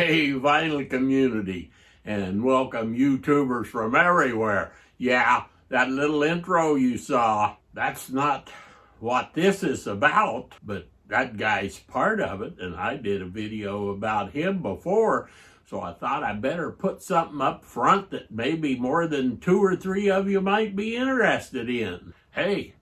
Hey, vinyl community, and welcome YouTubers from everywhere. Yeah, that little intro you saw, that's not what this is about, but that guy's part of it, and I did a video about him before, so I thought I better put something up front that maybe more than 2 or 3 of you might be interested in. Hey,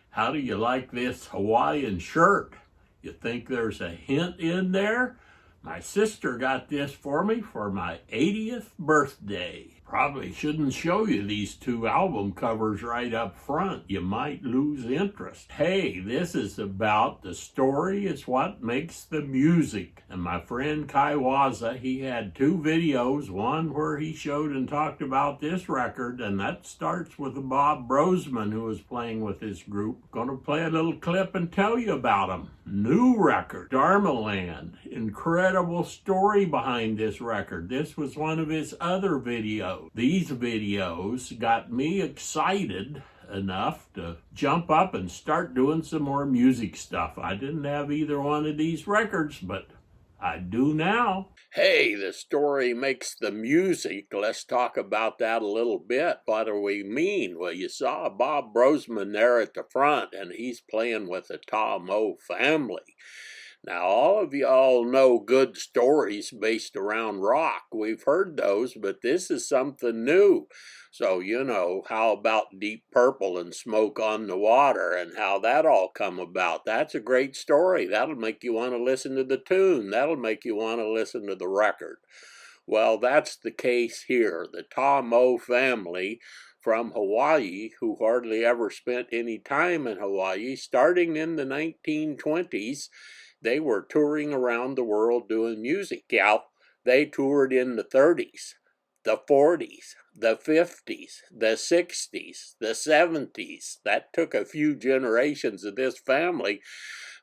how do you like this Hawaiian shirt? You think there's a hint in there? My sister got this for me for my 80th birthday. Probably shouldn't show you these 2 album covers right up front. You might lose interest. Hey, this is about the story is what makes the music. And my friend Kaiwaza, he had 2 videos, one where he showed and talked about this record, and that starts with Bob Brosman, who was playing with this group. Gonna play a little clip and tell you about him. New record, Dharma Land. Incredible story behind this record. This was one of his other videos. These videos got me excited enough to jump up and start doing some more music stuff. I didn't have either one of these records, but I do now. Hey, the story makes the music. Let's talk about that a little bit. What do we mean? Well, you saw Bob Brosman there at the front, and he's playing with the Tomo family. Now, all of y'all know good stories based around rock. We've heard those, but this is something new. So, how about Deep Purple and Smoke on the Water and how that all come about? That's a great story. That'll make you want to listen to the tune. That'll make you want to listen to the record. Well, that's the case here. The Tomo family from Hawaii, who hardly ever spent any time in Hawaii, starting in the 1920s, they were touring around the world doing music. Yeah, they toured in the 30s, the 40s, the 50s, the 60s, the 70s. That took a few generations of this family,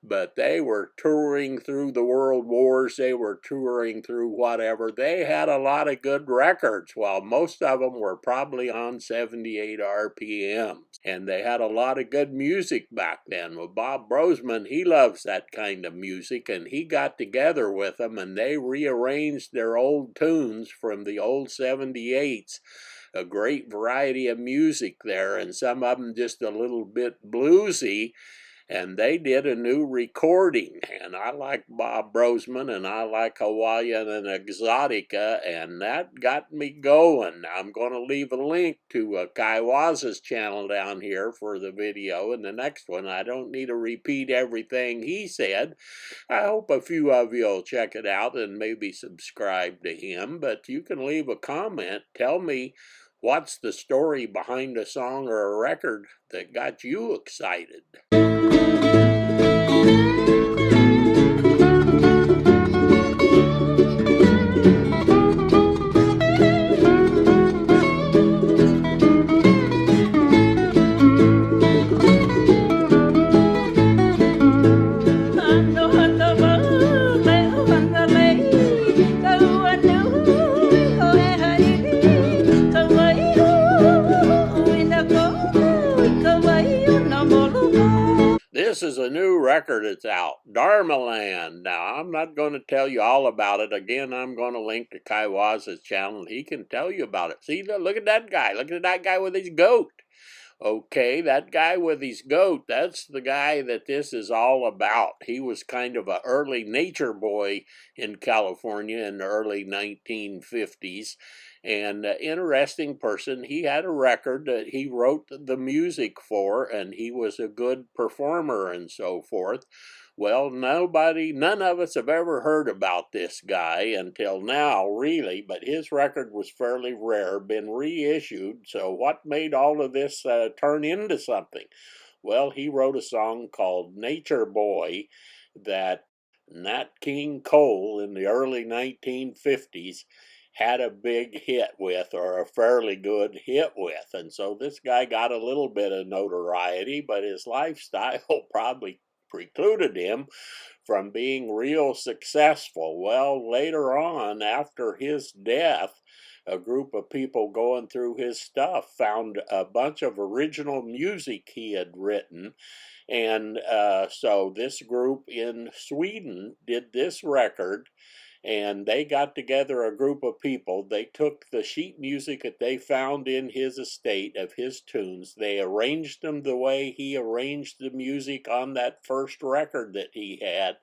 but they were touring through the world wars. They were touring through whatever. They had a lot of good records, while most of them were probably on 78 RPMs. And they had a lot of good music back then. Well, Bob Brosman, he loves that kind of music, and he got together with them, and they rearranged their old tunes from the old 78s. A great variety of music there, and some of them just a little bit bluesy. And they did a new recording, and I like Bob Brosman, and I like Hawaiian and Exotica, and that got me going. I'm going to leave a link to Kaiwaza's channel down here for the video, and the next one, I don't need to repeat everything he said. I hope a few of you will check it out and maybe subscribe to him, but you can leave a comment. Tell me what's the story behind a song or a record that got you excited. This is a new record that's out, Dharma Land. Now, I'm not going to tell you all about it. Again, I'm going to link to Kaiwaza's channel. He can tell you about it. See, look at that guy. Look at that guy with his goat. Okay, that guy with his goat, that's the guy that this is all about. He was kind of an early nature boy in California in the early 1950s. And interesting person. He had a record that he wrote the music for, and he was a good performer and so forth. Well, none of us have ever heard about this guy until now, really, but his record was fairly rare, been reissued, so what made all of this turn into something? Well, he wrote a song called Nature Boy that Nat King Cole in the early 1950s had a big hit with, or a fairly good hit with, and so this guy got a little bit of notoriety, but his lifestyle probably precluded him from being real successful. Well, later on, after his death, a group of people going through his stuff found a bunch of original music he had written, and so this group in Sweden did this record, and they got together a group of people. They took the sheet music that they found in his estate of his tunes. They arranged them the way he arranged the music on that first record that he had.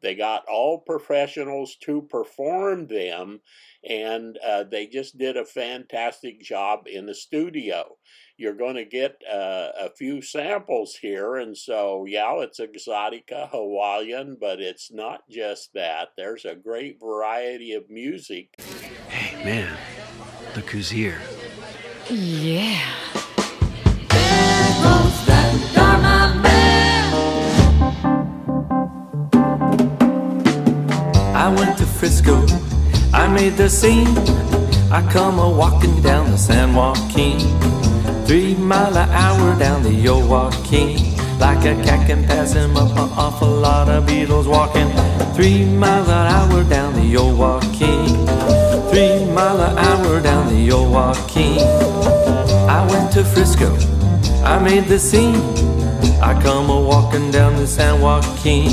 They got all professionals to perform them, and they just did a fantastic job in the studio. You're going to get a few samples here, and so, yeah, it's exotica, Hawaiian, but it's not just that. There's a great variety of music. Hey, man, look who's here. Yeah. There goes that Dharma man. I went to Frisco, I made the scene. I come a-walking down the San Joaquin, 3 miles an hour down the old Joaquin. Like a cat can pass him up an awful lot of Beatles walking, 3 miles an hour down the old Joaquin, 3 miles an hour down the old Joaquin. I went to Frisco, I made the scene. I come a-walking down the San Joaquin.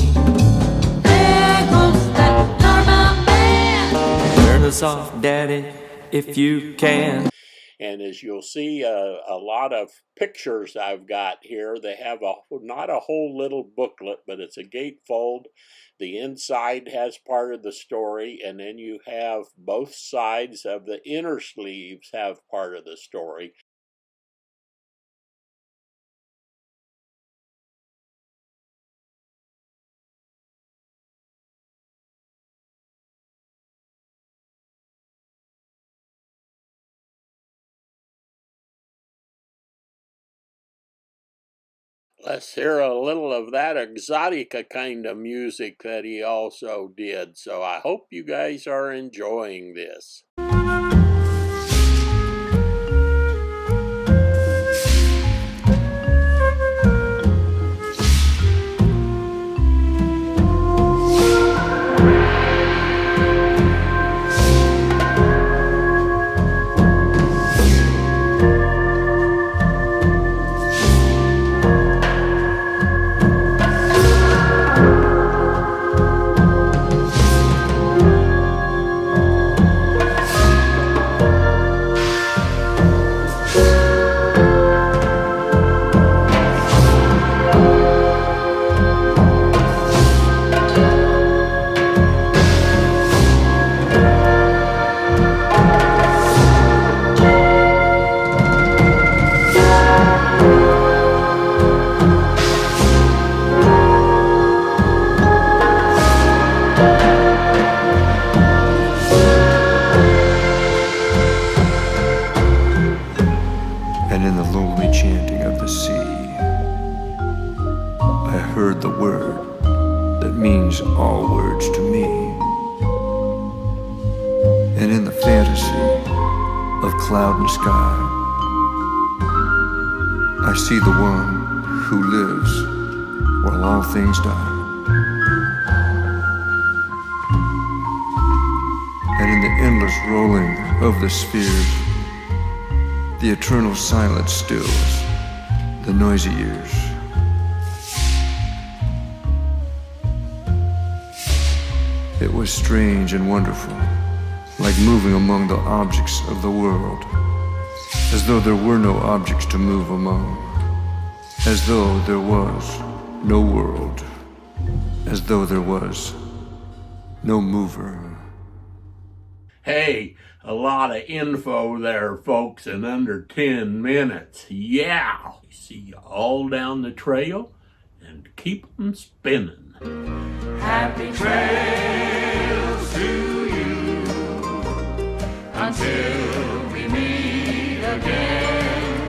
There goes that Dharma man. Turn us off, Daddy, if you can. And as you'll see, a lot of pictures I've got here. They have not a whole little booklet, but it's a gatefold. The inside has part of the story, and then you have both sides of the inner sleeves have part of the story. Let's hear a little of that exotica kind of music that he also did. So I hope you guys are enjoying this. And in the lonely chanting of the sea, I heard the word that means all words to me. And in the fantasy of cloud and sky, I see the one who lives while all things die. And in the endless rolling of the spheres, the eternal silence stills the noisy ears. It was strange and wonderful, like moving among the objects of the world, as though there were no objects to move among, as though there was no world, as though there was no mover. Hey, a lot of info there, folks, in under 10 minutes. Yeah! See you all down the trail, and keep 'em spinning. Happy trails to you until